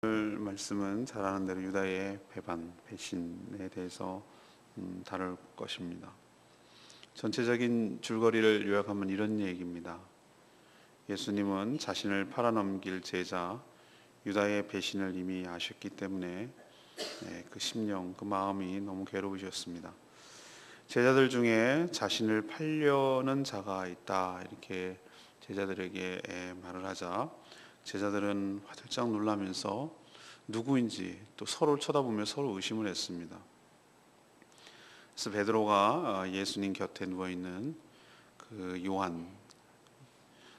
오늘 말씀은 잘 아는 대로 유다의 배신에 대해서 다룰 것입니다. 전체적인 줄거리를 요약하면 이런 얘기입니다. 예수님은 자신을 팔아넘길 제자 유다의 배신을 이미 아셨기 때문에 그 심령, 그 마음이 너무 괴로우셨습니다. 제자들 중에 자신을 팔려는 자가 있다, 이렇게 제자들에게 말을 하자 제자들은 화들짝 놀라면서 누구인지 또 서로를 쳐다보며 서로 의심을 했습니다. 그래서 베드로가 예수님 곁에 누워있는 그 요한,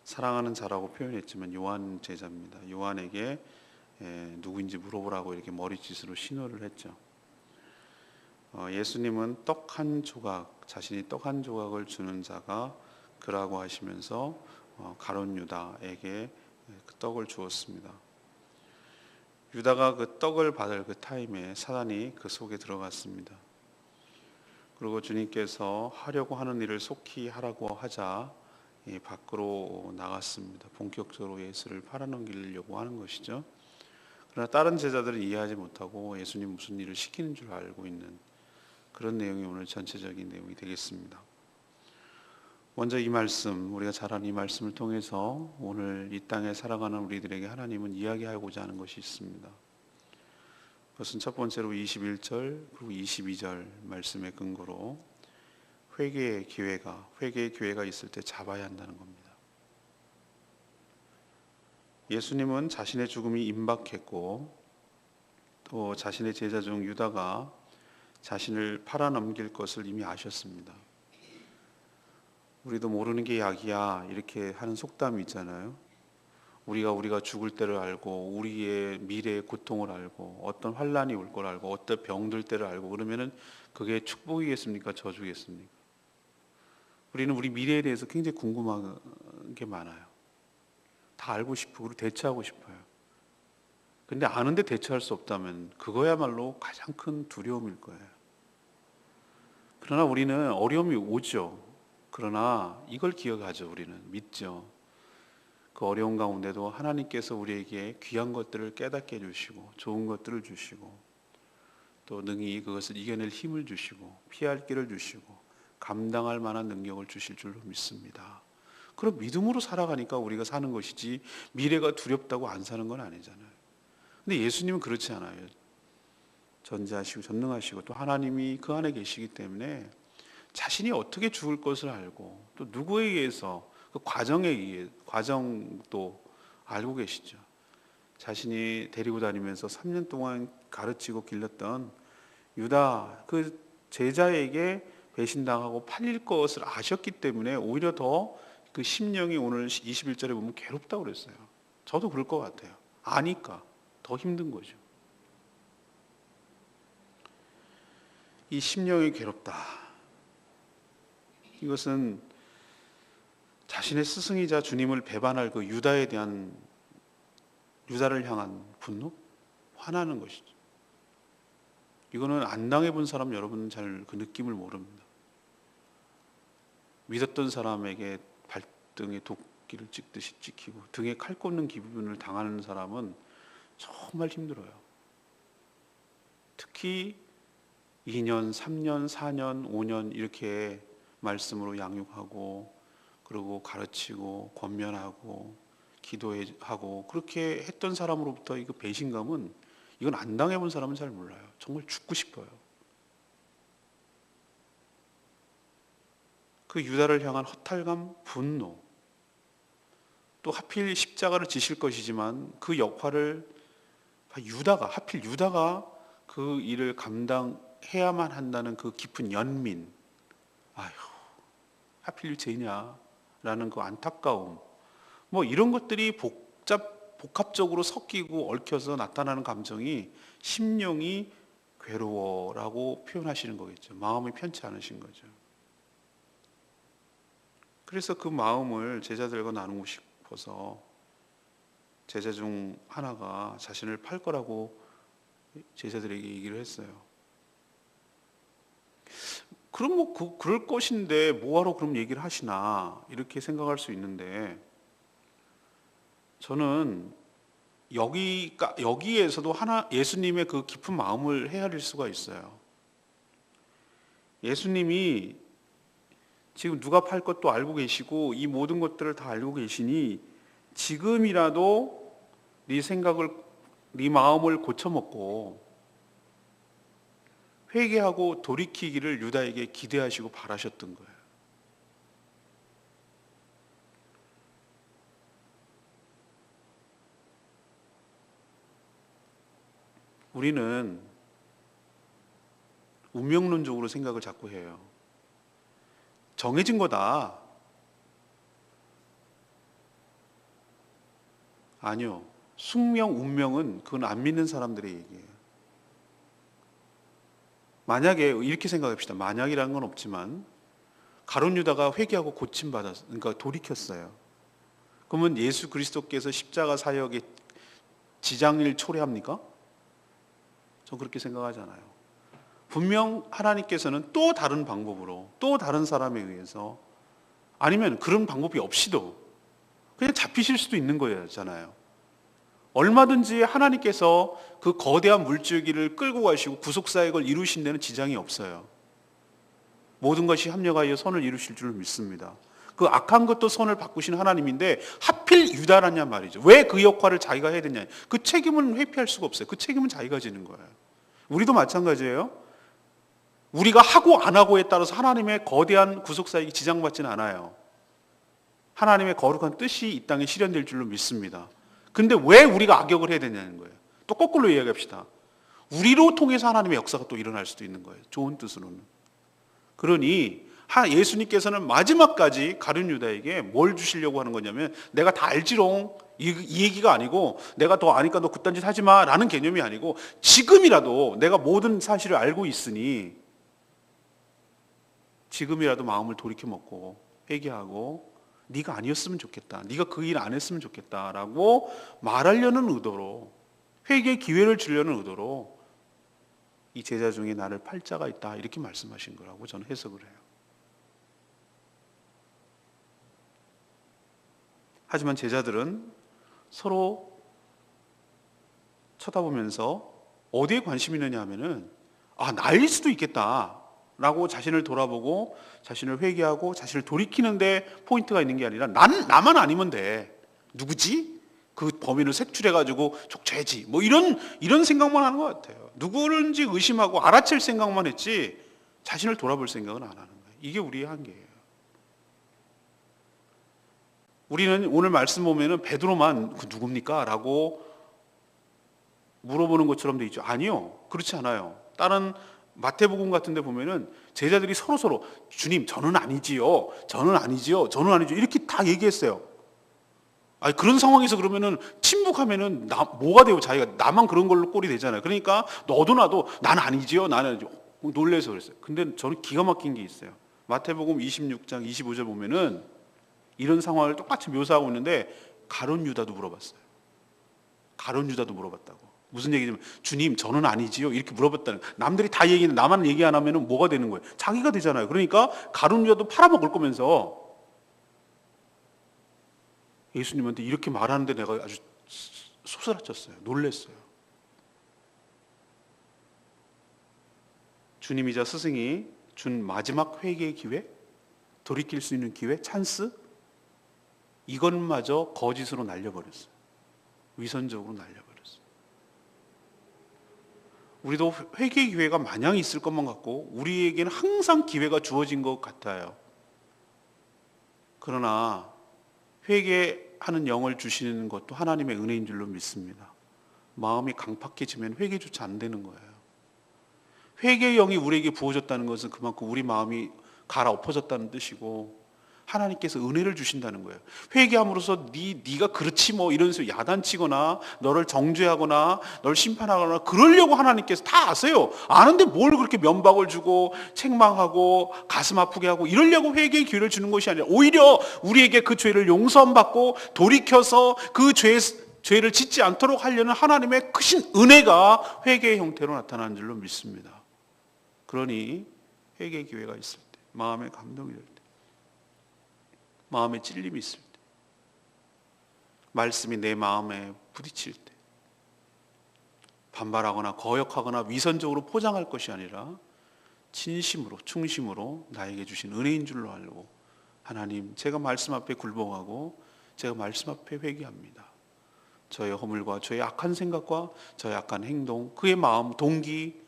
사랑하는 자라고 표현했지만 요한 제자입니다. 요한에게 누구인지 물어보라고 이렇게 머리짓으로 신호를 했죠. 예수님은 떡 한 조각, 자신이 떡 한 조각을 주는 자가 그라고 하시면서 가룟 유다에게 그 떡을 주었습니다. 유다가 그 떡을 받을 그 타임에 사단이 그 속에 들어갔습니다. 그리고 주님께서 하려고 하는 일을 속히 하라고 하자 밖으로 나갔습니다. 본격적으로 예수를 팔아넘기려고 하는 것이죠. 그러나 다른 제자들은 이해하지 못하고 예수님 무슨 일을 시키는 줄 알고 있는 그런 내용이 오늘 전체적인 내용이 되겠습니다. 먼저 이 말씀, 우리가 잘 아는 이 말씀을 통해서 오늘 이 땅에 살아가는 우리들에게 하나님은 이야기하고자 하는 것이 있습니다. 그것은 첫 번째로 21절 그리고 22절 말씀의 근거로 회개의 기회가 있을 때 잡아야 한다는 겁니다. 예수님은 자신의 죽음이 임박했고 또 자신의 제자 중 유다가 자신을 팔아넘길 것을 이미 아셨습니다. 우리도 모르는 게 약이야 이렇게 하는 속담이 있잖아요. 우리가 죽을 때를 알고 우리의 미래의 고통을 알고 어떤 환란이 올 걸 알고 어떤 병들 때를 알고 그러면은 그게 축복이겠습니까? 저주겠습니까? 우리는 우리 미래에 대해서 굉장히 궁금한 게 많아요. 다 알고 싶고 그리고 대처하고 싶어요. 근데 아는데 대처할 수 없다면 그거야말로 가장 큰 두려움일 거예요. 그러나 우리는 어려움이 오죠. 그러나 이걸 기억하죠. 우리는 믿죠. 그 어려운 가운데도 하나님께서 우리에게 귀한 것들을 깨닫게 해주시고 좋은 것들을 주시고 또 능히 그것을 이겨낼 힘을 주시고 피할 길을 주시고 감당할 만한 능력을 주실 줄로 믿습니다. 그럼 믿음으로 살아가니까 우리가 사는 것이지 미래가 두렵다고 안 사는 건 아니잖아요. 근데 예수님은 그렇지 않아요. 전지하시고 전능하시고 또 하나님이 그 안에 계시기 때문에 자신이 어떻게 죽을 것을 알고 또 누구에 의해서 그 과정도 알고 계시죠. 자신이 데리고 다니면서 3년 동안 가르치고 길렀던 유다 그 제자에게 배신당하고 팔릴 것을 아셨기 때문에 오히려 더 그 심령이 오늘 21절에 보면 괴롭다고 그랬어요. 저도 그럴 것 같아요. 아니까 더 힘든 거죠. 이 심령이 괴롭다. 이것은 자신의 스승이자 주님을 배반할 그 유다를 향한 분노, 화나는 것이죠. 이거는 안 당해본 사람 여러분은 잘 그 느낌을 모릅니다. 믿었던 사람에게 발등에 도끼를 찍듯이 찍히고 등에 칼 꽂는 기분을 당하는 사람은 정말 힘들어요. 특히 2년, 3년, 4년, 5년 이렇게 말씀으로 양육하고 그리고 가르치고 권면하고 기도하고 그렇게 했던 사람으로부터 이거 배신감은 이건 안 당해본 사람은 잘 몰라요. 정말 죽고 싶어요. 그 유다를 향한 허탈감, 분노 또 하필 십자가를 지실 것이지만 그 역할을 하필 유다가 그 일을 감당해야만 한다는 그 깊은 연민, 아휴 하필 쟤냐라는 그 안타까움, 뭐 이런 것들이 복합적으로 섞이고 얽혀서 나타나는 감정이 심령이 괴로워라고 표현하시는 거겠죠. 마음이 편치 않으신 거죠. 그래서 그 마음을 제자들과 나누고 싶어서 제자 중 하나가 자신을 팔 거라고 제자들에게 얘기를 했어요. 그럼 그럴 것인데 뭐하러 그럼 얘기를 하시나 이렇게 생각할 수 있는데 저는 여기에서도 예수님의 그 깊은 마음을 헤아릴 수가 있어요. 예수님이 지금 누가 팔 것도 알고 계시고 이 모든 것들을 다 알고 계시니 지금이라도 네 생각을, 네 마음을 고쳐먹고 회개하고 돌이키기를 유다에게 기대하시고 바라셨던 거예요. 우리는 운명론적으로 생각을 자꾸 해요. 정해진 거다. 아니요. 숙명, 운명은 그건 안 믿는 사람들의 얘기예요. 만약에 이렇게 생각합시다. 만약이라는 건 없지만 가룟 유다가 회개하고 그러니까 돌이켰어요. 그러면 예수 그리스도께서 십자가 사역에 지장을 초래합니까? 전 그렇게 생각하잖아요. 분명 하나님께서는 또 다른 방법으로, 또 다른 사람에 의해서, 아니면 그런 방법이 없이도 그냥 잡히실 수도 있는 거잖아요. 얼마든지 하나님께서 그 거대한 물줄기를 끌고 가시고 구속사역을 이루신 데는 지장이 없어요. 모든 것이 합력하여 선을 이루실 줄 믿습니다. 그 악한 것도 선을 바꾸신 하나님인데 하필 유다라냐 말이죠. 왜 그 역할을 자기가 해야 되냐. 그 책임은 회피할 수가 없어요. 그 책임은 자기가 지는 거예요. 우리도 마찬가지예요. 우리가 하고 안 하고에 따라서 하나님의 거대한 구속사역이 지장받지는 않아요. 하나님의 거룩한 뜻이 이 땅에 실현될 줄로 믿습니다. 근데 왜 우리가 악역을 해야 되냐는 거예요. 또 거꾸로 이야기합시다. 우리로 통해서 하나님의 역사가 또 일어날 수도 있는 거예요. 좋은 뜻으로는. 그러니 예수님께서는 마지막까지 가룟 유다에게 뭘 주시려고 하는 거냐면, 내가 다 알지롱, 이 얘기가 아니고, 내가 더 아니까 너 그딴 짓 하지 마 라는 개념이 아니고, 지금이라도 내가 모든 사실을 알고 있으니 지금이라도 마음을 돌이켜 먹고 회개하고 네가 아니었으면 좋겠다, 네가 그 일 안 했으면 좋겠다라고 말하려는 의도로, 회개의 기회를 주려는 의도로 이 제자 중에 나를 팔 자가 있다, 이렇게 말씀하신 거라고 저는 해석을 해요. 하지만 제자들은 서로 쳐다보면서 어디에 관심이 있느냐 하면은, 나일 수도 있겠다 라고 자신을 돌아보고 자신을 회개하고 자신을 돌이키는데 포인트가 있는 게 아니라, 나만 아니면 돼, 누구지? 그 범인을 색출해가지고 족쳐야지, 뭐 이런 생각만 하는 것 같아요. 누구든지 의심하고 알아챌 생각만 했지 자신을 돌아볼 생각은 안 하는 거예요. 이게 우리의 한계예요. 우리는 오늘 말씀 보면은 베드로만 그 누굽니까? 라고 물어보는 것처럼 돼 있죠. 아니요, 그렇지 않아요. 다른 마태복음 같은 데 보면은 제자들이 서로 주님, 저는 아니지요, 저는 아니지요, 저는 아니죠, 이렇게 다 얘기했어요. 그런 상황에서 그러면은 침묵하면은 뭐가 돼요? 자기가 나만 그런 걸로 꼴이 되잖아요. 그러니까 너도 나도 난 아니지요, 나는 아니죠. 놀래서 그랬어요. 근데 저는 기가 막힌 게 있어요. 마태복음 26장 25절 보면은 이런 상황을 똑같이 묘사하고 있는데 가룟 유다도 물어봤어요. 가룟 유다도 물어봤다고. 무슨 얘기냐면, 주님, 저는 아니지요, 이렇게 물어봤다는. 남들이 다 얘기는 나만 얘기 안 하면은 뭐가 되는 거예요? 자기가 되잖아요. 그러니까 가룟 유다도 팔아먹을 거면서 예수님한테 이렇게 말하는데 내가 아주 소스라쳤어요. 놀랬어요. 주님이자 스승이 준 마지막 회개의 기회, 돌이킬 수 있는 기회, 찬스, 이것마저 거짓으로 날려버렸어요. 위선적으로 날려버렸어요. 우리도 회개의 기회가 마냥 있을 것만 같고 우리에게는 항상 기회가 주어진 것 같아요. 그러나 회개하는 영을 주시는 것도 하나님의 은혜인 줄로 믿습니다. 마음이 강팍해지면 회개조차 안 되는 거예요. 회개의 영이 우리에게 부어졌다는 것은 그만큼 우리 마음이 갈아엎어졌다는 뜻이고, 하나님께서 은혜를 주신다는 거예요. 회개함으로써 네가 그렇지 뭐 이런 식으로 야단치거나 너를 정죄하거나 너를 심판하거나 그러려고 하나님께서 다 아세요. 아는데 뭘 그렇게 면박을 주고 책망하고 가슴 아프게 하고 이러려고 회개의 기회를 주는 것이 아니라, 오히려 우리에게 그 죄를 용서받고 돌이켜서 그 죄를 짓지 않도록 하려는 하나님의 크신 은혜가 회개의 형태로 나타나는 줄로 믿습니다. 그러니 회개의 기회가 있을 때, 마음의 감동이 될 때, 마음에 찔림이 있을 때, 말씀이 내 마음에 부딪힐 때, 반발하거나 거역하거나 위선적으로 포장할 것이 아니라 진심으로 충심으로 나에게 주신 은혜인 줄로 알고, 하나님, 제가 말씀 앞에 굴복하고 제가 말씀 앞에 회개합니다. 저의 허물과 저의 악한 생각과 저의 악한 행동, 그의 마음, 동기,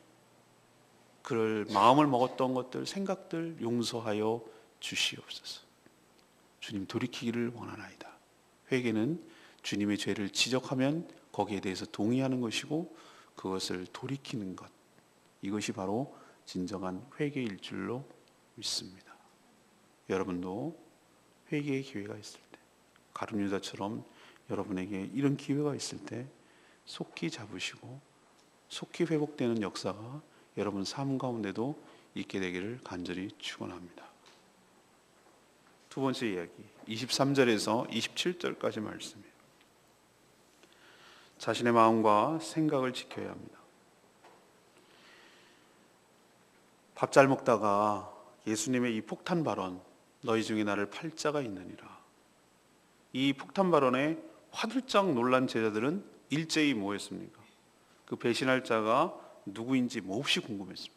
그럴 마음을 먹었던 것들, 생각들 용서하여 주시옵소서. 주님, 돌이키기를 원하나이다. 회개는 주님의 죄를 지적하면 거기에 대해서 동의하는 것이고 그것을 돌이키는 것, 이것이 바로 진정한 회개일 줄로 믿습니다. 여러분도 회개의 기회가 있을 때, 가룟 유다처럼 여러분에게 이런 기회가 있을 때 속히 잡으시고 속히 회복되는 역사가 여러분 삶 가운데도 있게 되기를 간절히 축원합니다. 두 번째 이야기, 23절에서 27절까지 말씀이에요. 자신의 마음과 생각을 지켜야 합니다. 밥 잘 먹다가 예수님의 이 폭탄 발언, 너희 중에 나를 팔 자가 있느니라, 이 폭탄 발언에 화들짝 놀란 제자들은 일제히 뭐했습니까? 그 배신할 자가 누구인지 몹시 궁금했습니다.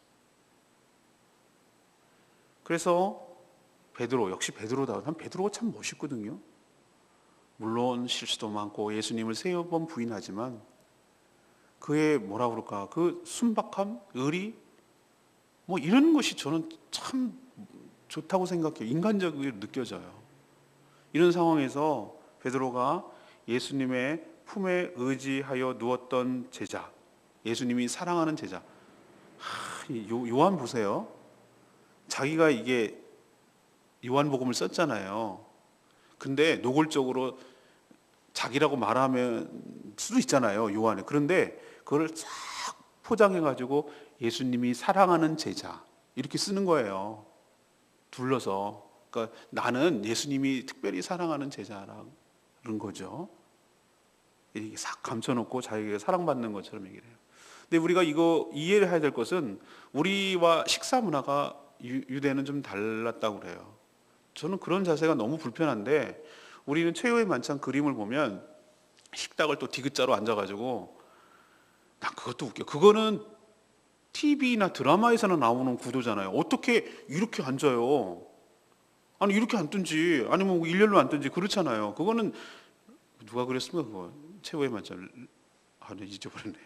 그래서 베드로, 역시 베드로다. 난 베드로가 참 멋있거든요. 물론 실수도 많고 예수님을 3번 부인하지만 그의 뭐라 그럴까, 그 순박함, 의리, 뭐 이런 것이 저는 참 좋다고 생각해요. 인간적으로 느껴져요. 이런 상황에서 베드로가 예수님의 품에 의지하여 누웠던 제자, 예수님이 사랑하는 제자, 요한 보세요. 자기가 이게 요한복음을 썼잖아요. 근데 노골적으로 자기라고 말하면 수도 있잖아요, 요한에. 그런데 그걸 싹 포장해가지고 예수님이 사랑하는 제자 이렇게 쓰는 거예요. 둘러서. 그러니까 나는 예수님이 특별히 사랑하는 제자라는 거죠. 이렇게 싹 감춰놓고 자기가 사랑받는 것처럼 얘기를 해요. 근데 우리가 이거 이해를 해야 될 것은 우리와 식사 문화가 유대는 좀 달랐다고 그래요. 저는 그런 자세가 너무 불편한데, 우리는 최후의 만찬 그림을 보면 식탁을 또 디귿자로 앉아가지고, 난 그것도 웃겨. 그거는 TV나 드라마에서나 나오는 구도잖아요. 어떻게 이렇게 앉아요? 아니 이렇게 앉든지 아니면 뭐 일렬로 앉든지 그렇잖아요. 그거는 누가 그랬습니까? 그거 최후의 만찬, 잊어버렸네.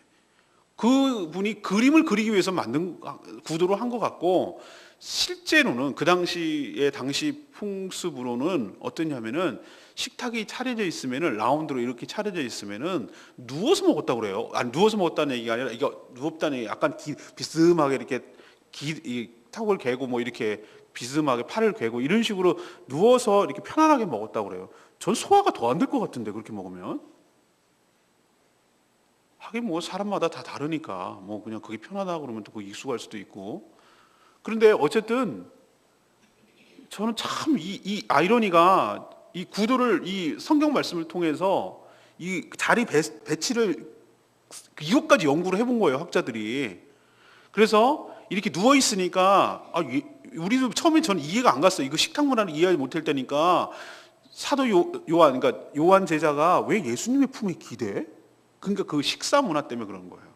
그 분이 그림을 그리기 위해서 만든 구도로 한 것 같고, 실제로는 그 당시 풍습으로는 어떠냐면은 식탁이 차려져 있으면은 라운드로 이렇게 차려져 있으면은 누워서 먹었다고 그래요. 아니 누워서 먹었다는 얘기가 아니라 이거 누웠다는 얘기, 약간 비스듬하게 이렇게 이 턱을 개고 뭐 이렇게 비스듬하게 팔을 괴고 이런 식으로 누워서 이렇게 편안하게 먹었다고 그래요. 전 소화가 더 안 될 것 같은데 그렇게 먹으면. 하긴 뭐 사람마다 다 다르니까 뭐 그냥 그게 편하다 그러면 또 그게 익숙할 수도 있고. 그런데 어쨌든 저는 참 이 아이러니가, 이 구도를, 이 성경 말씀을 통해서 이 자리 배치를 이것까지 연구를 해본 거예요, 학자들이. 그래서 이렇게 누워 있으니까 우리도 처음에 저는 이해가 안 갔어요. 이거 식탁 문화를 이해 못할 때니까 사도 요한, 그러니까 요한 제자가 왜 예수님의 품에 기대? 그러니까 그 식사 문화 때문에 그런 거예요.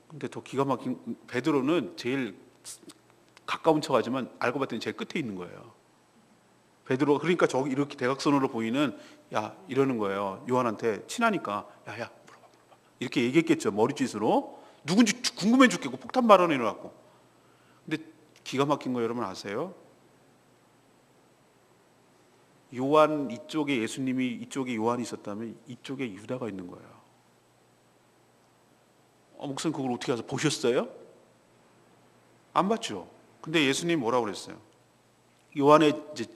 근데 더 기가 막힌, 베드로는 제일 가까운 척하지만 알고 봤더니 제일 끝에 있는 거예요. 베드로, 그러니까 저기 이렇게 대각선으로 보이는, 야 이러는 거예요. 요한한테 친하니까 야야 물어봐 이렇게 얘기했겠죠. 머리짓으로. 누군지 궁금해 죽겠고 폭탄 발언이 일어났고. 근데 기가 막힌 거 여러분 아세요? 요한 이쪽에 예수님이, 이쪽에 요한이 있었다면 이쪽에 유다가 있는 거예요. 목사님 그걸 어떻게 해서 보셨어요? 안 봤죠. 근데 예수님 뭐라고 그랬어요? 요한의 이제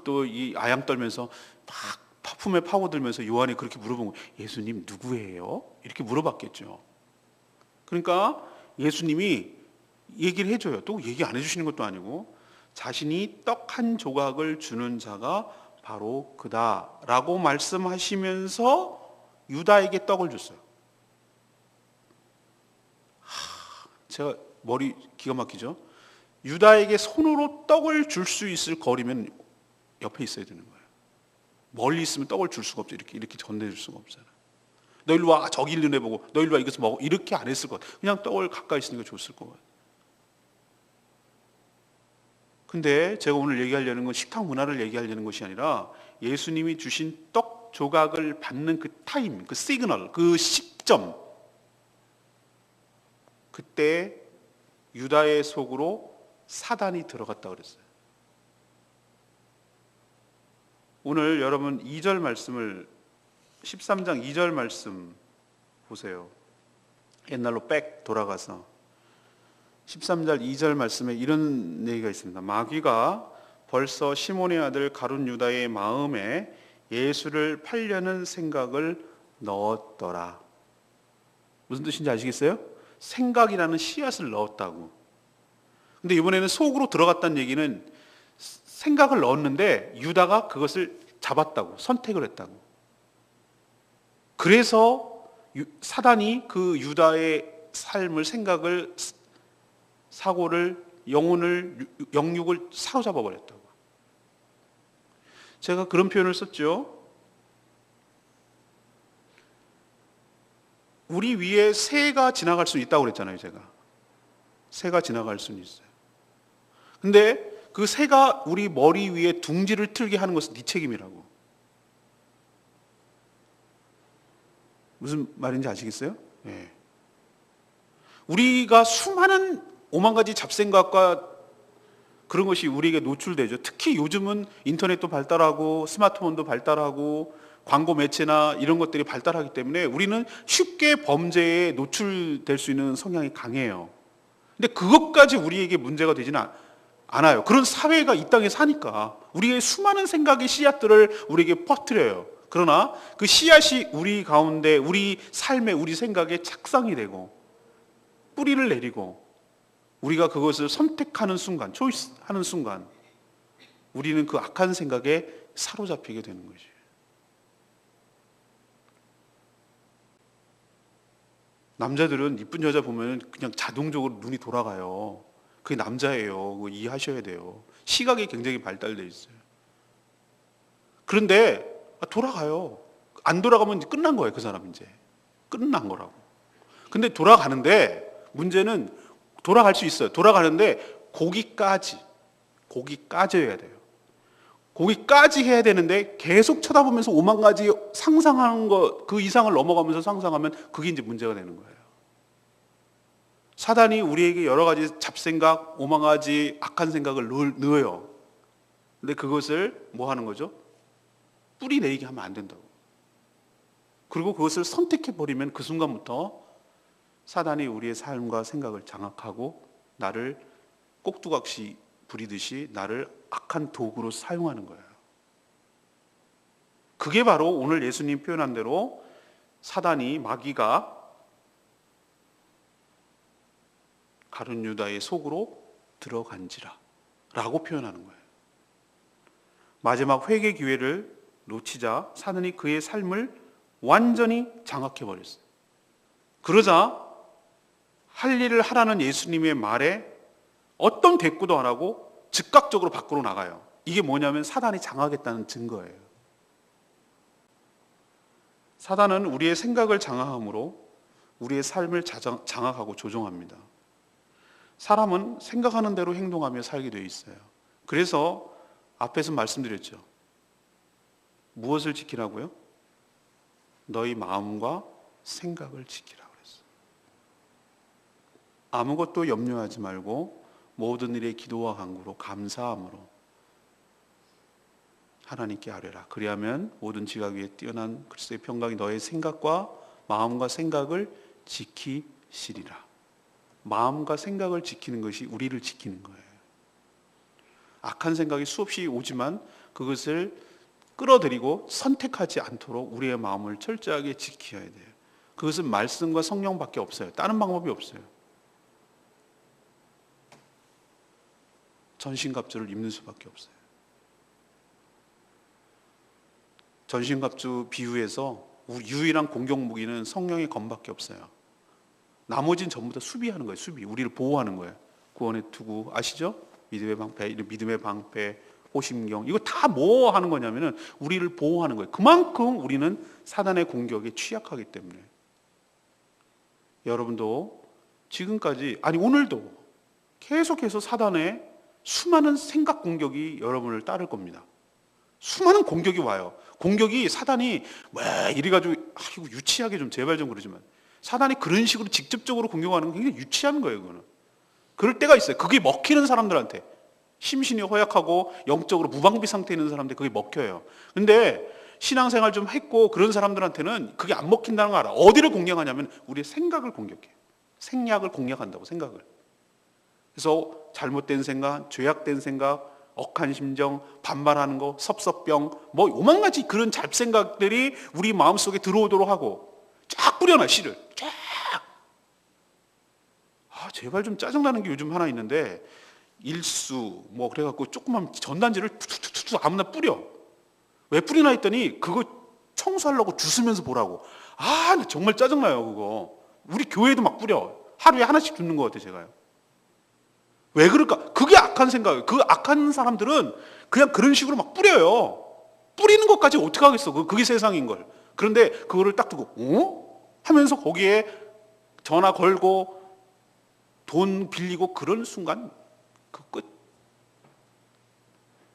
또 이 아양 떨면서 막 품에 파고들면서 요한이 그렇게 물어본 거예요. 예수님 누구예요? 이렇게 물어봤겠죠. 그러니까 예수님이 얘기를 해줘요. 또 얘기 안 해주시는 것도 아니고, 자신이 떡 한 조각을 주는 자가 바로 그다라고 말씀하시면서 유다에게 떡을 줬어요. 제가 머리 기가 막히죠. 유다에게 손으로 떡을 줄 수 있을 거리면 옆에 있어야 되는 거예요. 멀리 있으면 떡을 줄 수가 없죠. 이렇게 전해줄 수가 없잖아요. 너 일로 와, 저기 일로 내보고, 너 일로 와, 이것을 먹어. 이렇게 안 했을 것 같아. 그냥 떡을 가까이 있으니까 줬을 것 같아. 근데 제가 오늘 얘기하려는 건 식탁 문화를 얘기하려는 것이 아니라 예수님이 주신 떡 조각을 받는 그 타임, 그 시그널, 그 시점, 그때 유다의 속으로 사단이 들어갔다 그랬어요. 오늘 여러분 2절 말씀을 13장 2절 말씀 보세요. 옛날로 백 돌아가서 13절 2절 말씀에 이런 얘기가 있습니다. 마귀가 벌써 시몬의 아들 가룟 유다의 마음에 예수를 팔려는 생각을 넣었더라. 무슨 뜻인지 아시겠어요? 생각이라는 씨앗을 넣었다고. 근데 이번에는 속으로 들어갔다는 얘기는 생각을 넣었는데 유다가 그것을 잡았다고, 선택을 했다고. 그래서 사단이 그 유다의 삶을, 생각을, 사고를, 영혼을, 영육을 사로잡아 버렸다고. 제가 그런 표현을 썼죠. 우리 위에 새가 지나갈 수 있다고 그랬잖아요, 제가. 새가 지나갈 수는 있어요. 근데 그 새가 우리 머리 위에 둥지를 틀게 하는 것은 네 책임이라고. 무슨 말인지 아시겠어요? 네. 우리가 수많은 오만 가지 잡생각과 그런 것이 우리에게 노출되죠. 특히 요즘은 인터넷도 발달하고 스마트폰도 발달하고 광고 매체나 이런 것들이 발달하기 때문에 우리는 쉽게 범죄에 노출될 수 있는 성향이 강해요. 근데 그것까지 우리에게 문제가 되지는 않아요. 그런 사회가 이 땅에 사니까 우리의 수많은 생각의 씨앗들을 우리에게 퍼뜨려요. 그러나 그 씨앗이 우리 가운데, 우리 삶에, 우리 생각에 착상이 되고 뿌리를 내리고 우리가 그것을 선택하는 순간, 초이스하는 순간 우리는 그 악한 생각에 사로잡히게 되는 것이에요. 남자들은 이쁜 여자 보면 그냥 자동적으로 눈이 돌아가요. 그게 남자예요. 그거 이해하셔야 돼요. 시각이 굉장히 발달되어 있어요. 그런데 돌아가요. 안 돌아가면 이제 끝난 거예요. 그 사람 이제 끝난 거라고. 근데 돌아가는데 문제는 돌아갈 수 있어요. 돌아가는데 거기까지 해야 돼요. 거기까지 해야 되는데 계속 쳐다보면서 오만 가지 상상하는 것, 그 이상을 넘어가면서 상상하면 그게 이제 문제가 되는 거예요. 사단이 우리에게 여러 가지 잡생각, 오만 가지 악한 생각을 넣어요. 근데 그것을 뭐 하는 거죠? 뿌리 내리게 하면 안 된다고. 그리고 그것을 선택해버리면 그 순간부터 사단이 우리의 삶과 생각을 장악하고 나를 꼭두각시 부리듯이 나를 악한 도구로 사용하는 거예요. 그게 바로 오늘 예수님 표현한 대로 사단이, 마귀가 가룟 유다의 속으로 들어간지라 라고 표현하는 거예요. 마지막 회개 기회를 놓치자 사단이 그의 삶을 완전히 장악해버렸어요. 그러자 할 일을 하라는 예수님의 말에 어떤 대꾸도 안 하고 즉각적으로 밖으로 나가요. 이게 뭐냐면 사단이 장악했다는 증거예요. 사단은 우리의 생각을 장악함으로 우리의 삶을 장악하고 조종합니다. 사람은 생각하는 대로 행동하며 살게 되어 있어요. 그래서 앞에서 말씀드렸죠. 무엇을 지키라고요? 너희 마음과 생각을 지키라 그랬어요. 아무것도 염려하지 말고 모든 일에 기도와 간구로 감사함으로 하나님께 아뢰라. 그리하면 모든 지각 위에 뛰어난 그리스도의 평강이 너의 생각과 마음과 생각을 지키시리라. 마음과 생각을 지키는 것이 우리를 지키는 거예요. 악한 생각이 수없이 오지만 그것을 끌어들이고 선택하지 않도록 우리의 마음을 철저하게 지켜야 돼요. 그것은 말씀과 성령밖에 없어요. 다른 방법이 없어요. 전신갑주를 입는 수밖에 없어요. 전신갑주 비유에서 유일한 공격 무기는 성령의 검밖에 없어요. 나머지는 전부 다 수비하는 거예요. 수비. 우리를 보호하는 거예요. 구원의 투구 아시죠? 믿음의 방패, 호심경, 이거 다 뭐 하는 거냐면은 우리를 보호하는 거예요. 그만큼 우리는 사단의 공격에 취약하기 때문에. 여러분도 지금까지, 아니 오늘도 계속해서 사단의 수많은 생각 공격이 여러분을 따를 겁니다. 수많은 공격이 와요. 공격이 사단이 왜 이래가지고 이거 유치하게 좀 제발 좀 그러지만 사단이 그런 식으로 직접적으로 공격하는 건 굉장히 유치한 거예요. 그거는. 그럴 때가 있어요. 그게 먹히는 사람들한테, 심신이 허약하고 영적으로 무방비 상태에 있는 사람들 그게 먹혀요. 근데 신앙생활 좀 했고 그런 사람들한테는 그게 안 먹힌다는 거 알아. 어디를 공략하냐면 우리의 생각을 공격해. 생략을 공략한다고, 생각을. 그래서 잘못된 생각, 죄악된 생각, 억한 심정, 반발하는 거, 섭섭병, 뭐 요만가지 그런 잡생각들이 우리 마음속에 들어오도록 하고 쫙 뿌려놔, 씨를. 쫙. 제발 좀 짜증나는 게 요즘 하나 있는데 일수 뭐 그래갖고 조그만 전단지를 툭툭툭툭 아무나 뿌려. 왜 뿌리나 했더니 그거 청소하려고 주스면서 보라고. 정말 짜증나요 그거. 우리 교회도 막 뿌려. 하루에 하나씩 줍는 것 같아요 제가요. 왜 그럴까? 그게 악한 생각이에요. 그 악한 사람들은 그냥 그런 식으로 막 뿌려요. 뿌리는 것까지 어떻게 하겠어. 그게 세상인 걸. 그런데 그거를 딱 두고 하면서 거기에 전화 걸고 돈 빌리고 그런 순간 그 끝.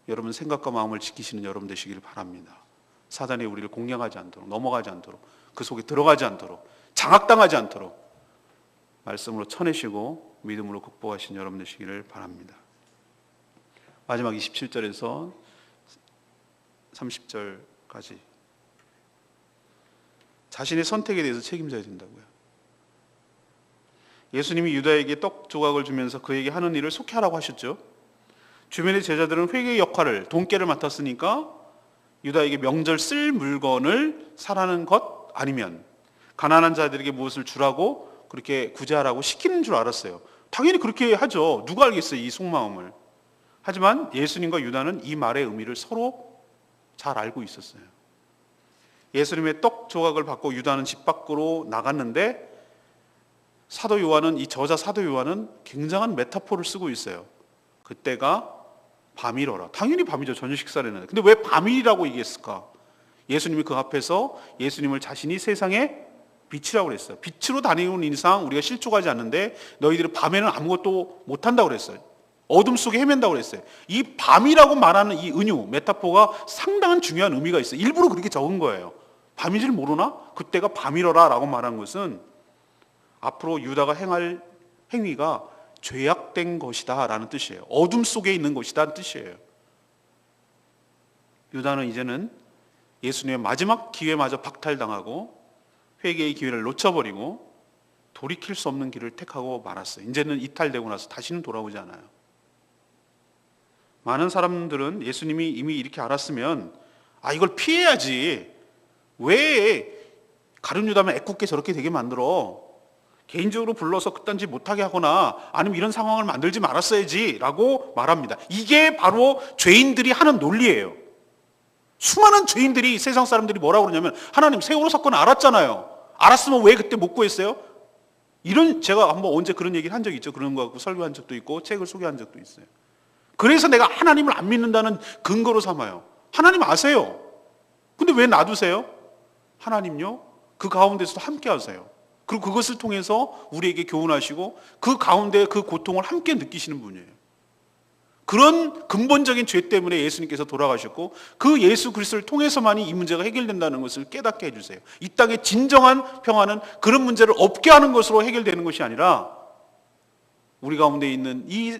여러분 생각과 마음을 지키시는 여러분 되시기를 바랍니다. 사단이 우리를 공략하지 않도록, 넘어가지 않도록, 그 속에 들어가지 않도록, 장악당하지 않도록 말씀으로 쳐내시고 믿음으로 극복하신 여러분 되시기를 바랍니다. 마지막 27절에서 30절까지 자신의 선택에 대해서 책임져야 된다고요. 예수님이 유다에게 떡 조각을 주면서 그에게 하는 일을 속히 하라고 하셨죠. 주변의 제자들은 회개의 역할을, 돈깨를 맡았으니까 유다에게 명절 쓸 물건을 사라는 것 아니면 가난한 자들에게 무엇을 주라고 그렇게 구제하라고 시키는 줄 알았어요. 당연히 그렇게 하죠. 누가 알겠어요, 이 속마음을. 하지만 예수님과 유다는 이 말의 의미를 서로 잘 알고 있었어요. 예수님의 떡 조각을 받고 유다는 집 밖으로 나갔는데 사도 요한은, 이 저자 사도 요한은 굉장한 메타포를 쓰고 있어요. 그때가 밤이러라. 당연히 밤이죠. 저녁 식사를 했는데. 근데 왜 밤이라고 얘기했을까? 예수님이 그 앞에서 예수님을 자신이 세상의 빛이라고 그랬어요. 빛으로 다니는 이상 우리가 실족하지 않는데 너희들은 밤에는 아무것도 못한다고 그랬어요. 어둠 속에 헤맨다고 그랬어요. 이 밤이라고 말하는 이 은유, 메타포가 상당한 중요한 의미가 있어요. 일부러 그렇게 적은 거예요. 밤인지를 모르나? 그때가 밤이러라 라고 말한 것은 앞으로 유다가 행할 행위가 죄악된 것이다 라는 뜻이에요. 어둠 속에 있는 것이다 라는 뜻이에요. 유다는 이제는 예수님의 마지막 기회마저 박탈당하고 회개의 기회를 놓쳐버리고 돌이킬 수 없는 길을 택하고 말았어요. 이제는 이탈되고 나서 다시는 돌아오지 않아요. 많은 사람들은 예수님이 이미 이렇게 알았으면 이걸 피해야지. 왜 가룟 유다만 애꿎게 저렇게 되게 만들어? 개인적으로 불러서 그딴 짓 못하게 하거나 아니면 이런 상황을 만들지 말았어야지 라고 말합니다. 이게 바로 죄인들이 하는 논리예요. 수많은 죄인들이, 세상 사람들이 뭐라고 그러냐면 하나님 세월호 사건 알았잖아요. 알았으면 왜 그때 못 구했어요? 제가 한번 언제 그런 얘기를 한 적이 있죠. 그런 거 갖고 설교한 적도 있고 책을 소개한 적도 있어요. 그래서 내가 하나님을 안 믿는다는 근거로 삼아요. 하나님 아세요. 근데 왜 놔두세요? 하나님요, 그 가운데서도 함께 하세요. 그리고 그것을 통해서 우리에게 교훈하시고 그 가운데 그 고통을 함께 느끼시는 분이에요. 그런 근본적인 죄 때문에 예수님께서 돌아가셨고 그 예수 그리스도를 통해서만이 이 문제가 해결된다는 것을 깨닫게 해주세요. 이 땅의 진정한 평화는 그런 문제를 없게 하는 것으로 해결되는 것이 아니라 우리 가운데 있는 이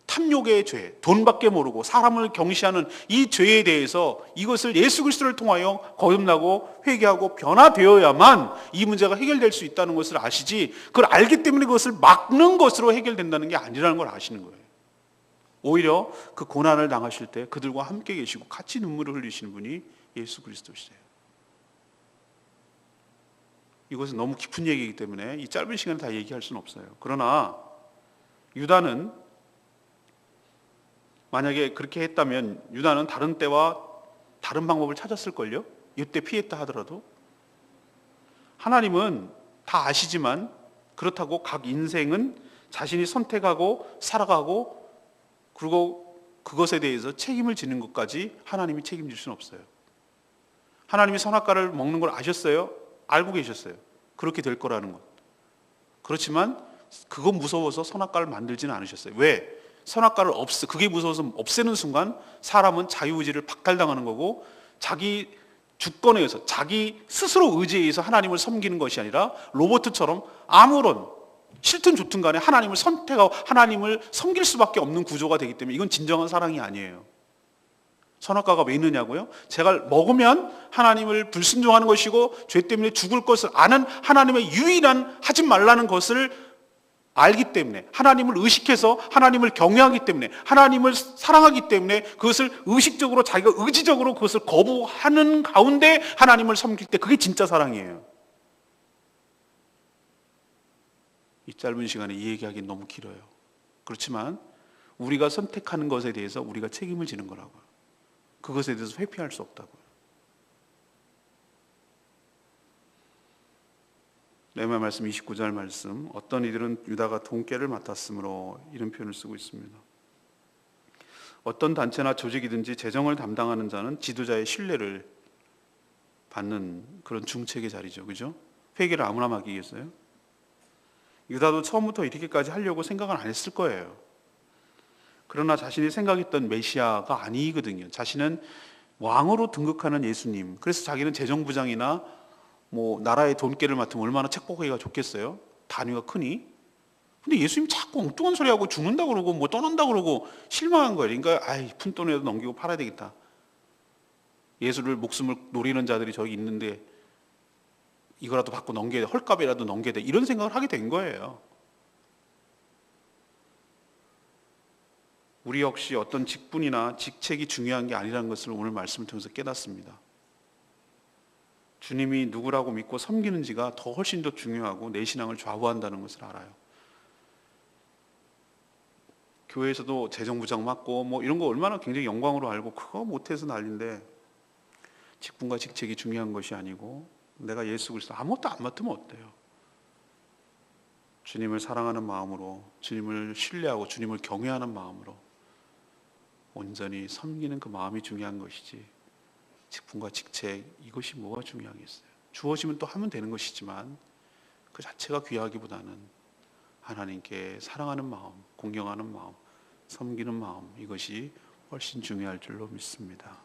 탐욕의 죄, 돈밖에 모르고 사람을 경시하는 이 죄에 대해서 이것을 예수 그리스도를 통하여 거듭나고 회개하고 변화되어야만 이 문제가 해결될 수 있다는 것을 아시지, 그걸 알기 때문에 그것을 막는 것으로 해결된다는 게 아니라는 걸 아시는 거예요. 오히려 그 고난을 당하실 때 그들과 함께 계시고 같이 눈물을 흘리시는 분이 예수 그리스도시세요. 이것은 너무 깊은 얘기이기 때문에 이 짧은 시간에 다 얘기할 수는 없어요. 그러나 유다는, 만약에 그렇게 했다면 유다는 다른 때와 다른 방법을 찾았을걸요? 이때 피했다 하더라도. 하나님은 다 아시지만 그렇다고 각 인생은 자신이 선택하고 살아가고 그리고 그것에 대해서 책임을 지는 것까지 하나님이 책임질 수는 없어요. 하나님이 선악과를 먹는 걸 아셨어요? 알고 계셨어요. 그렇게 될 거라는 것. 그렇지만 그거 무서워서 선악과를 만들지는 않으셨어요. 왜? 선악과를 그게 무서워서 없애는 순간 사람은 자유의지를 박탈당하는 거고, 자기 주권에 의해서, 자기 스스로 의지에 의해서 하나님을 섬기는 것이 아니라 로봇처럼 아무런 싫든 좋든 간에 하나님을 선택하고 하나님을 섬길 수밖에 없는 구조가 되기 때문에 이건 진정한 사랑이 아니에요. 선악과가 왜 있느냐고요? 제가 먹으면 하나님을 불순종하는 것이고 죄 때문에 죽을 것을 아는 하나님의 유일한 하지 말라는 것을 알기 때문에, 하나님을 의식해서 하나님을 경외하기 때문에, 하나님을 사랑하기 때문에 그것을 의식적으로 자기가 의지적으로 그것을 거부하는 가운데 하나님을 섬길 때 그게 진짜 사랑이에요. 이 짧은 시간에 이 얘기하기는 너무 길어요. 그렇지만 우리가 선택하는 것에 대해서 우리가 책임을 지는 거라고요. 그것에 대해서 회피할 수 없다고요. 레위기 말씀 29절 말씀, 어떤 이들은 유다가 돈깨를 맡았으므로 이런 표현을 쓰고 있습니다. 어떤 단체나 조직이든지 재정을 담당하는 자는 지도자의 신뢰를 받는 그런 중책의 자리죠. 그죠? 회계를 아무나 맡기겠어요? 유다도 처음부터 이렇게까지 하려고 생각은 안 했을 거예요. 그러나 자신이 생각했던 메시아가 아니거든요. 자신은 왕으로 등극하는 예수님. 그래서 자기는 재정부장이나 나라의 돈깨를 맡으면 얼마나 책복하기가 좋겠어요. 단위가 크니. 근데 예수님 자꾸 엉뚱한 소리 하고 죽는다 그러고 떠난다 그러고 실망한 거예요. 그러니까 푼돈이라도 넘기고 팔아야 되겠다. 예수를 목숨을 노리는 자들이 저기 있는데 이거라도 받고 넘겨야 돼. 헐값이라도 넘겨야 돼. 이런 생각을 하게 된 거예요. 우리 역시 어떤 직분이나 직책이 중요한 게 아니라는 것을 오늘 말씀을 통해서 깨닫습니다. 주님이 누구라고 믿고 섬기는지가 더 훨씬 더 중요하고 내 신앙을 좌우한다는 것을 알아요. 교회에서도 재정부장 맡고 이런 거 얼마나 굉장히 영광으로 알고 그거 못해서 난리인데, 직분과 직책이 중요한 것이 아니고 내가 예수 그리스도 아무것도 안 맡으면 어때요? 주님을 사랑하는 마음으로, 주님을 신뢰하고 주님을 경외하는 마음으로 온전히 섬기는 그 마음이 중요한 것이지, 직분과 직책 이것이 뭐가 중요하겠어요? 주어지면 또 하면 되는 것이지만 그 자체가 귀하기보다는 하나님께 사랑하는 마음, 공경하는 마음, 섬기는 마음, 이것이 훨씬 중요할 줄로 믿습니다.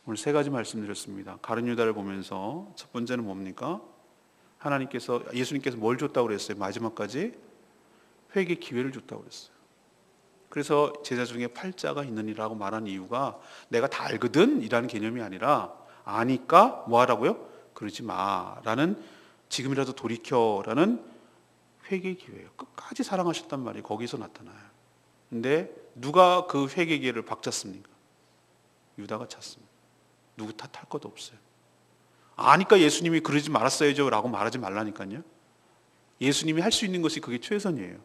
오늘 세 가지 말씀드렸습니다. 가룟 유다를 보면서 첫 번째는 뭡니까? 예수님께서 뭘 줬다고 그랬어요? 마지막까지 회개 기회를 줬다고 그랬어요. 그래서 제자 중에 팔자가 있느니라고 말한 이유가 내가 다 알거든 이라는 개념이 아니라, 아니까 뭐 하라고요? 그러지 마라는, 지금이라도 돌이켜라는 회개 기회예요. 끝까지 사랑하셨단 말이 거기서 나타나요. 근데 누가 그 회개 기회를 박찼습니까? 유다가 찼습니다. 누구 탓할 것도 없어요. 아니까 예수님이 그러지 말았어야죠 라고 말하지 말라니까요. 예수님이 할 수 있는 것이 그게 최선이에요.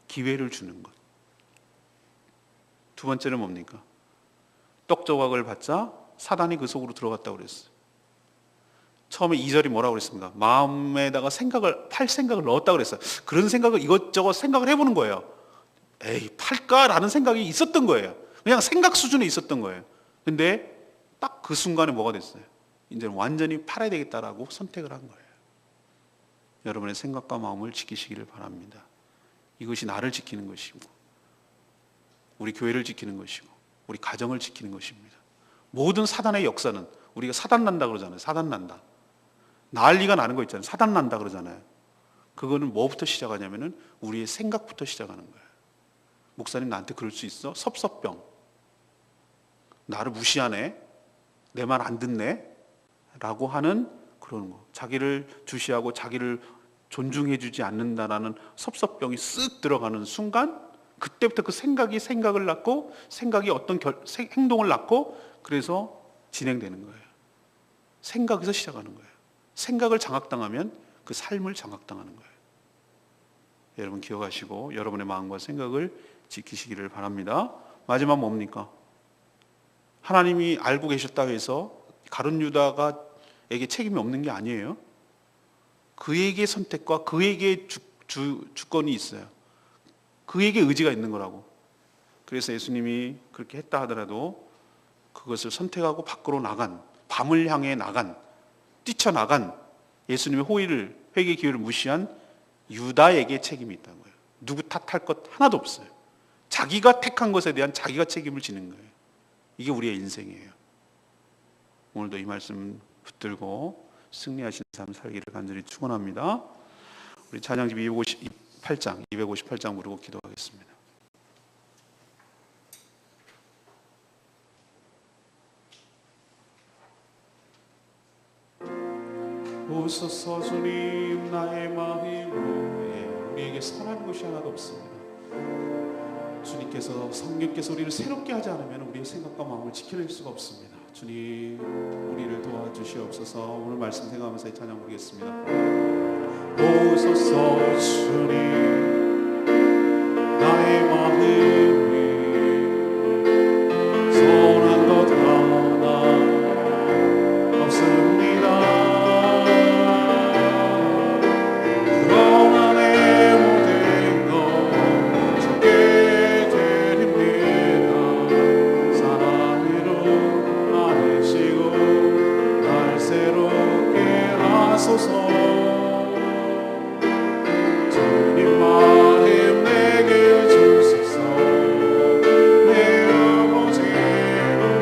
기회를 주는 것. 두 번째는 뭡니까? 떡 조각을 받자 사단이 그 속으로 들어갔다고 그랬어요. 처음에 2절이 뭐라고 그랬습니까? 마음에다가 팔 생각을 넣었다고 그랬어요. 그런 생각을 이것저것 생각을 해보는 거예요. 에이, 팔까라는 생각이 있었던 거예요. 그냥 생각 수준에 있었던 거예요. 근데 딱 그 순간에 뭐가 됐어요? 이제는 완전히 팔아야 되겠다라고 선택을 한 거예요. 여러분의 생각과 마음을 지키시기를 바랍니다. 이것이 나를 지키는 것이고, 우리 교회를 지키는 것이고, 우리 가정을 지키는 것입니다. 모든 사단의 역사는, 우리가 사단 난다 그러잖아요. 사단 난다. 난리가 나는 거 있잖아요. 사단 난다 그러잖아요. 그거는 뭐부터 시작하냐면은 우리의 생각부터 시작하는 거예요. 목사님 나한테 그럴 수 있어? 섭섭병. 나를 무시하네. 내 말 안 듣네. 라고 하는 그런 거. 자기를 주시하고 자기를 존중해주지 않는다라는 섭섭병이 쓱 들어가는 순간, 그때부터 그 생각이 생각을 낳고, 생각이 어떤 행동을 낳고, 그래서 진행되는 거예요. 생각에서 시작하는 거예요. 생각을 장악당하면 그 삶을 장악당하는 거예요. 여러분 기억하시고 여러분의 마음과 생각을 지키시기를 바랍니다. 마지막 뭡니까? 하나님이 알고 계셨다고 해서 가룟 유다가에게 책임이 없는 게 아니에요. 그에게 선택과 그에게 주권이 있어요. 그에게 의지가 있는 거라고. 그래서 예수님이 그렇게 했다 하더라도 그것을 선택하고 밖으로 나간, 밤을 향해 나간, 뛰쳐나간 예수님의 호의를, 회개 기회를 무시한 유다에게 책임이 있다는 거예요. 누구 탓할 것 하나도 없어요. 자기가 택한 것에 대한 자기가 책임을 지는 거예요. 이게 우리의 인생이에요. 오늘도 이 말씀 붙들고 승리하신 삶 살기를 간절히 축원합니다. 우리 찬양집 258장 부르고 기도하겠습니다. 오소서 주님, 나의 마음으로 우리에게 선한 것이 하나도 없습니다. 주님께서, 성령께서 우리를 새롭게 하지 않으면 우리의 생각과 마음을 지켜낼 수가 없습니다. 주님, 우리를 도와주시옵소서. 오늘 말씀 생각하면서 찬양 부르겠습니다. 오소서 주님, 나의 마음이 선한 것 하나 없습니다. 주님 마음 내게 주소서. 내 아버지,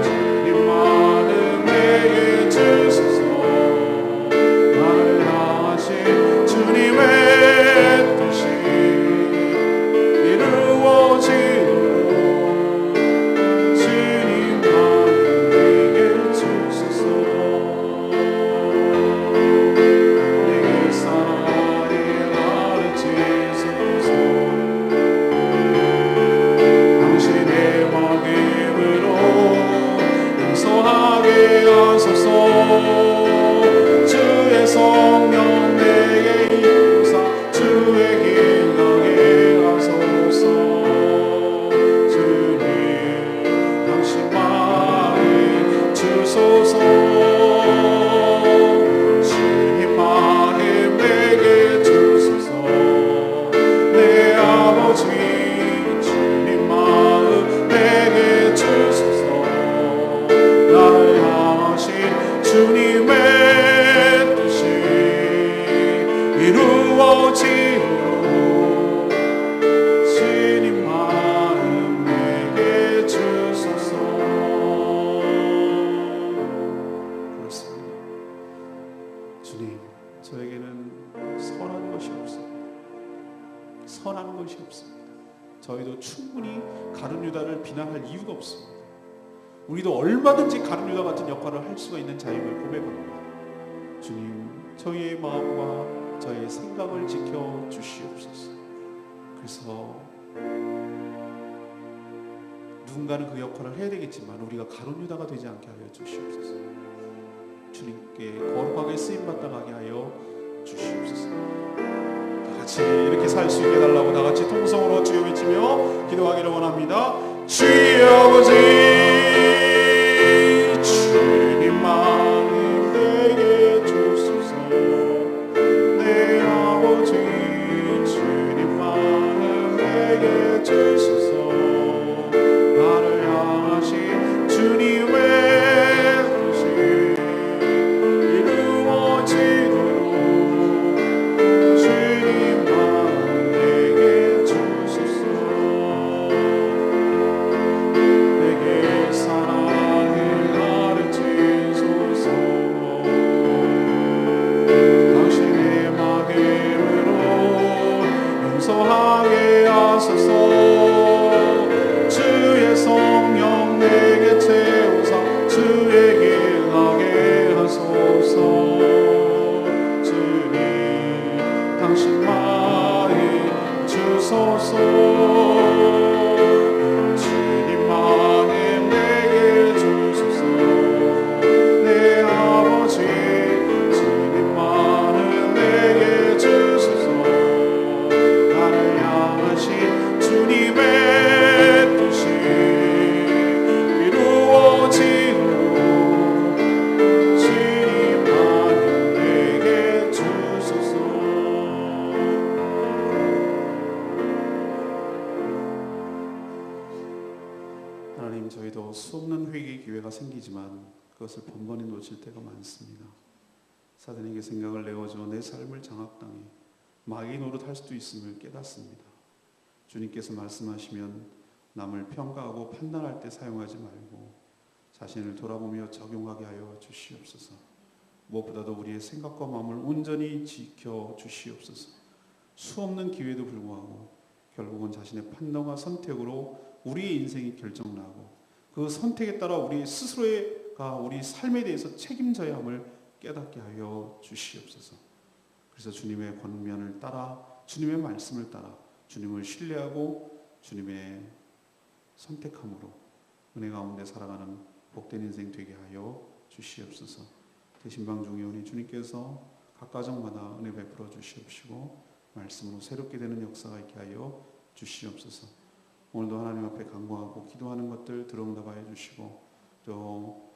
주님 마음 내게 주소서. 나를 향하신 주님의 뜻이 이루어지도록 주님 마음 내게 주소서. 주의 성령 내게 임사 주의 길 가게 하소서. 주님 당신 마음 주소서. 주님 마음 내게 주소서. 내 아버지 주님 마음 내게 주소서. 나를 향하신 주님의 뜻이 이루어지도록 주님 마음 내게 주소서. 그렇습니다. 주님, 저에게는 선한 것이 없습니다. 선한 것이 없습니다. 저희도 충분히 가룟 유다를 비난할 이유가 없습니다. 우리도 얼마든지 가룟 유다 같은 역할을 할 수가 있는 자임을 고백합니다. 주님, 저희의 마음과 저희의 생각을 지켜 주시옵소서. 그래서 누군가는 그 역할을 해야 되겠지만 우리가 가룟 유다가 되지 않게 하여 주시옵소서. 주님께 거룩하게 쓰임받다 가게 하여 주시옵소서. 다 같이 이렇게 살 수 있게 해달라고 다 같이 통성으로 주여 외치며 기도하기를 원합니다. 주여 아버지, 주님 마음 내게 주소서. 내 아버지 주님 마음 내게 주소서. 나를 향하신 주님의 뜻이 이루어지도록 주님 마음 내게 주소서. 내게 사랑을 가르치소서. 당신의 마음으로 용서하게 하소서. 주의 성령 내게 채우사 주의 길 가게 하소서. 주님 당신 마음 주소서. 주님 마음 내게 주소서. 내 아버지 주님 마음 내게 주소서. 나를 향하신 주님의 뜻이 이루어지도록 주님 마음 내게 주소서. 수없는 회개의 기회가 생기지만 그것을 번번이 놓칠 때가 많습니다. 사단에게 생각을 내어줘 내 삶을 장악당해 마귀 노릇할 수도 있음을 깨닫습니다. 주님께서 말씀하시면 남을 평가하고 판단할 때 사용하지 말고 자신을 돌아보며 적용하게 하여 주시옵소서. 무엇보다도 우리의 생각과 마음을 온전히 지켜 주시옵소서. 수없는 기회도 불구하고 결국은 자신의 판단과 선택으로 우리의 인생이 결정나고 그 선택에 따라 우리 스스로가 우리 삶에 대해서 책임져야 함을 깨닫게 하여 주시옵소서. 그래서 주님의 권면을 따라 주님의 말씀을 따라 주님을 신뢰하고 주님의 선택함으로 은혜 가운데 살아가는 복된 인생 되게 하여 주시옵소서. 대신방 중의원이 주님께서 각 가정마다 은혜 베풀어 주시옵시고 말씀으로 새롭게 되는 역사가 있게 하여 주시옵소서. 오늘도 하나님 앞에 간구하고 기도하는 것들 들어응답하여 주시고 또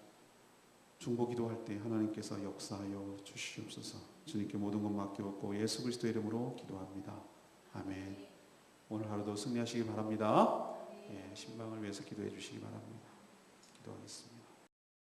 중보 기도할 때 하나님께서 역사하여 주시옵소서. 주님께 모든 것 맡겨놓고 예수 그리스도의 이름으로 기도합니다. 아멘. 오늘 하루도 승리하시기 바랍니다. 예, 신방을 위해서 기도해 주시기 바랍니다. 기도하겠습니다.